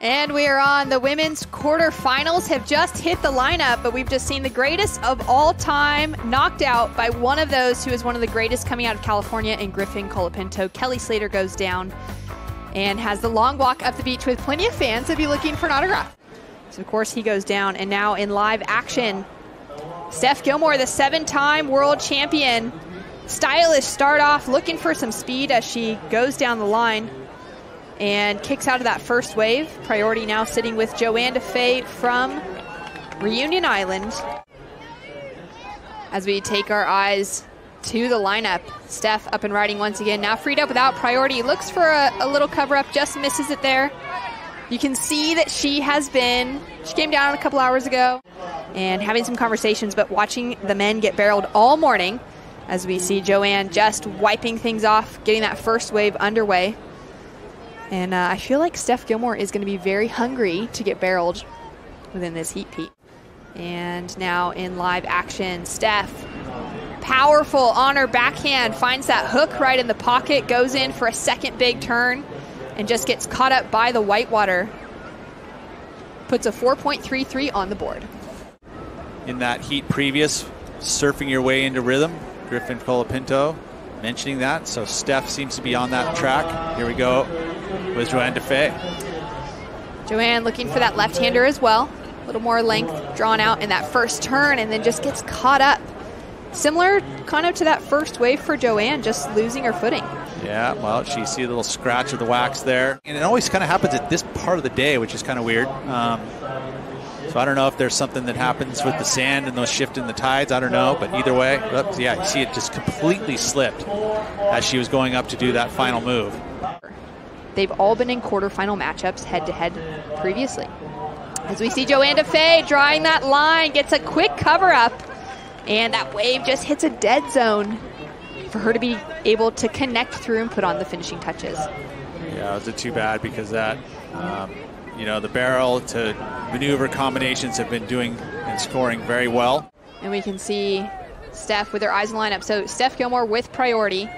And we are on. The women's quarterfinals have just hit the lineup, but we've just seen the greatest of all time knocked out by one of those who is one of the greatest coming out of California in Griffin Colapinto. Kelly Slater goes down and has the long walk up the beach with plenty of fans to be looking for an autograph. So of course he goes down, and now in live action, Steph Gilmore, the 7-time world champion. Stylish start off, looking for some speed as she goes down the line and kicks out of that first wave. Priority now sitting with Johanne Defay from Reunion Island. As we take our eyes to the lineup, Steph up and riding once again, now freed up without priority. Looks for a little cover up, just misses it there. You can see that she came down a couple hours ago and having some conversations, but watching the men get barreled all morning as we see Johanne just wiping things off, getting that first wave underway. And I feel like Steph Gilmore is going to be very hungry to get barreled within this heat, Pete. And now in live action, Steph, powerful on her backhand, finds that hook right in the pocket, goes in for a second big turn, and just gets caught up by the whitewater. Puts a 4.33 on the board. In that heat previous, surfing your way into rhythm, Griffin Colapinto mentioning that. So Steph seems to be on that track. Here we go with Johanne Defay. Johanne looking for that left-hander as well. A little more length drawn out in that first turn, and then just gets caught up. Similar kind of to that first wave for Johanne, just losing her footing. Yeah, well, she see a little scratch of the wax there. And it always kind of happens at this part of the day, which is kind of weird. So I don't know if there's something that happens with the sand and those shift in the tides. I don't know, but either way, yeah, you see it just completely slipped as she was going up to do that final move. They've all been in quarterfinal matchups head-to-head previously. As we see Johanne Defay drawing that line, gets a quick cover-up, and that wave just hits a dead zone for her to be able to connect through and put on the finishing touches. Yeah, it was too bad because that, you know, the barrel to maneuver combinations have been doing and scoring very well. And we can see Steph with her eyes in the lineup. So Steph Gilmore with priority.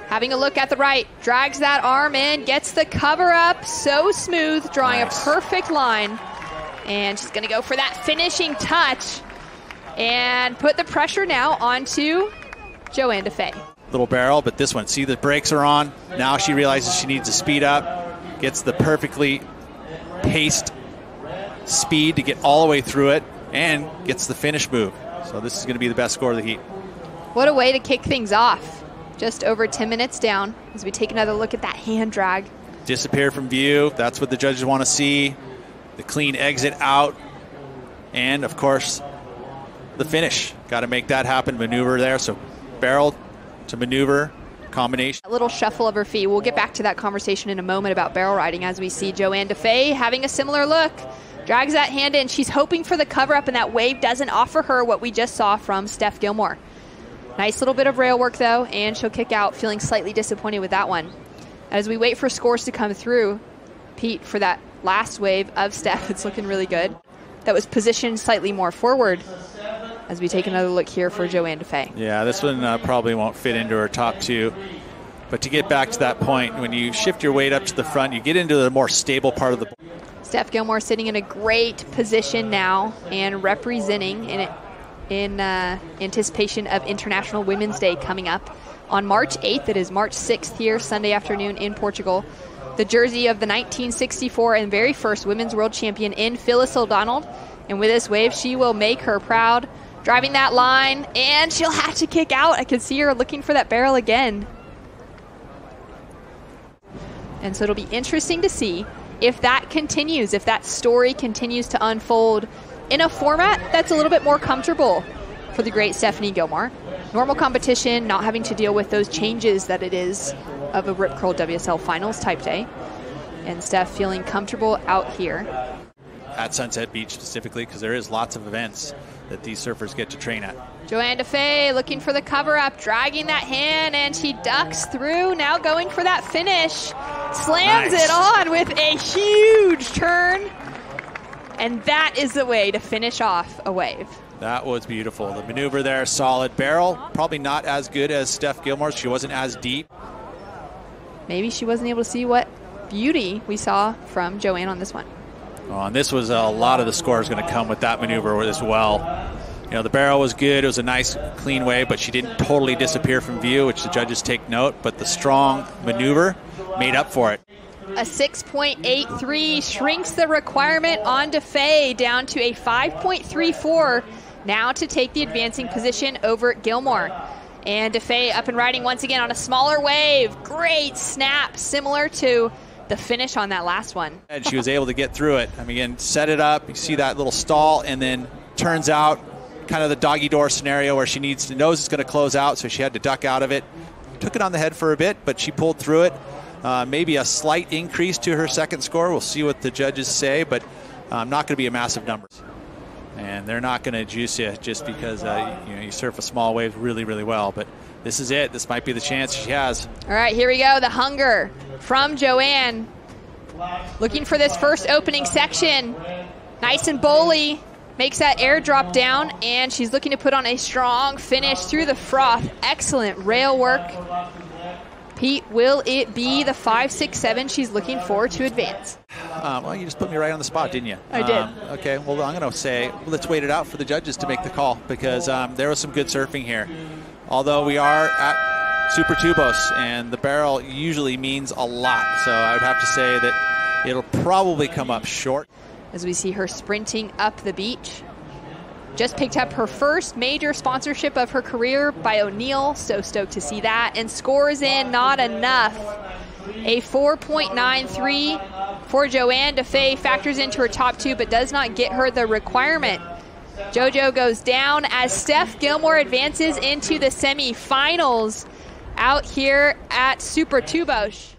Having a look at the right, drags that arm in, gets the cover up, so smooth, drawing nice. A perfect line. And she's gonna go for that finishing touch and put the pressure now onto Johanne Defay. Little barrel, but this one, see the brakes are on. Now she realizes she needs to speed up, gets the perfectly paced speed to get all the way through it, and gets the finish move. So this is gonna be the best score of the heat. What a way to kick things off. Just over 10 minutes down as we take another look at that hand drag. Disappear from view, that's what the judges want to see. The clean exit out, and of course, the finish. Got to make that happen, maneuver there. So barrel to maneuver combination. A little shuffle of her feet. We'll get back to that conversation in a moment about barrel riding as we see Johanne Defay having a similar look. Drags that hand in. She's hoping for the cover up, and that wave doesn't offer her what we just saw from Steph Gilmore. Nice little bit of rail work though, and she'll kick out feeling slightly disappointed with that one. As we wait for scores to come through, Pete, for that last wave of Steph, it's looking really good. That was positioned slightly more forward as we take another look here for Johanne Defay. Yeah, this one probably won't fit into her top two. But to get back to that point, when you shift your weight up to the front, you get into the more stable part of the board. Steph Gilmore sitting in a great position now and representing in anticipation of International Women's Day coming up on March 8th. It is March 6th here, Sunday afternoon in Portugal. The jersey of the 1964 and very first women's world champion in Phyllis O'Donnell. And with this wave, she will make her proud. Driving that line, and she'll have to kick out. I can see her looking for that barrel again. And so it'll be interesting to see if that continues, if that story continues to unfold in a format that's a little bit more comfortable for the great Stephanie Gilmore. Normal competition, not having to deal with those changes that it is of a Rip Curl WSL Finals type day. And Steph feeling comfortable out here. At Sunset Beach specifically, because there is lots of events that these surfers get to train at. Johanne Defay looking for the cover up, dragging that hand, and she ducks through, now going for that finish. Slams it on with a huge turn. And that is the way to finish off a wave. That was beautiful. The maneuver there, solid barrel. Probably not as good as Steph Gilmore's. She wasn't as deep. Maybe she wasn't able to see what beauty we saw from Johanne on this one. Oh, and this was a lot of the score is going to come with that maneuver as well. You know, the barrel was good. It was a nice, clean wave, but she didn't totally disappear from view, which the judges take note. But the strong maneuver made up for it. A 6.83 shrinks the requirement on Defay down to a 5.34 now to take the advancing position over Gilmore. And Defay up and riding once again on a smaller wave. Great snap, similar to the finish on that last one. And she was able to get through it. I mean, again, set it up. You see that little stall, and then turns out kind of the doggy door scenario where she knows it's going to close out, so she had to duck out of it. Took it on the head for a bit, but she pulled through it. Maybe a slight increase to her second score. We'll see what the judges say, but not going to be a massive number. And they're not going to juice you just because you surf a small wave really, really well. But this is it. This might be the chance she has. All right, here we go. The hunger from Johanne. Looking for this first opening section. Nice and bowly. Makes that air drop down, and she's looking to put on a strong finish through the froth. Excellent rail work. Pete, will it be the 5.67 she's looking for to advance? Well, you just put me right on the spot, didn't you? I did. Okay, well, I'm going to say let's wait it out for the judges to make the call, because there was some good surfing here. Although we are at Super Tubos, and the barrel usually means a lot, so I would have to say that it'll probably come up short. As we see her sprinting up the beach. Just picked up her first major sponsorship of her career by O'Neill. So stoked to see that. And scores in, not enough. A 4.93 for Johanne Defay factors into her top two, but does not get her the requirement. JoJo goes down as Steph Gilmore advances into the semifinals out here at Super Tubos.